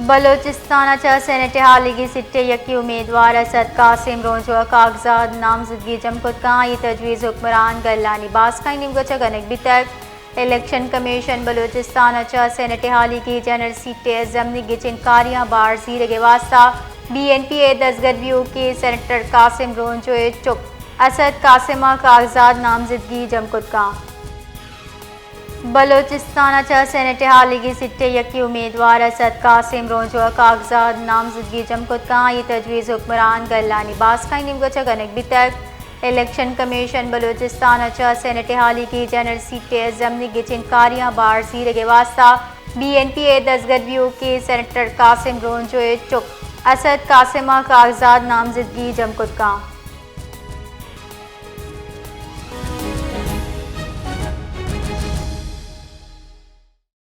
Balochistan senate हालिगी सिट्टे यकी उम्मीदवार असद कासिम रोंजो कागजात नामजदगी जमकुदकाई तजवीज़ हुक्मरान गल्लानी बास्काई निमगोचा गनक बितक इलेक्शन कमीशन बलोचिस्तान सेनेट हालिगी जनरल सिट्टे जमनी गिचिन कारियां बार जीरे के वास्ता BNP दसगदवियों के सेनेटर कासिम रोंजो चुप असद कासिमा कागजात नामजदगी जमकुदका बलोचिस्तान सेनेट हालिगी सिट्टे यकी उम्मीदवार असद कासिम रोंजो कागजात नामजदगी जमकुदकाई तजवीज़ हुक्मरान गल्लानी बास्काई निमगोचा गनक बितक इलेक्शन कमीशन बलोचिस्तान सेनेट हालिगी जनरल सिट्टे जमनी गिचिन कारियां बार जीरे के वास्ता BNP दसगदवियों के सेनेटर कासिम रोंजो चुप असद कासिमा कागजात नामजदगी जमकुदका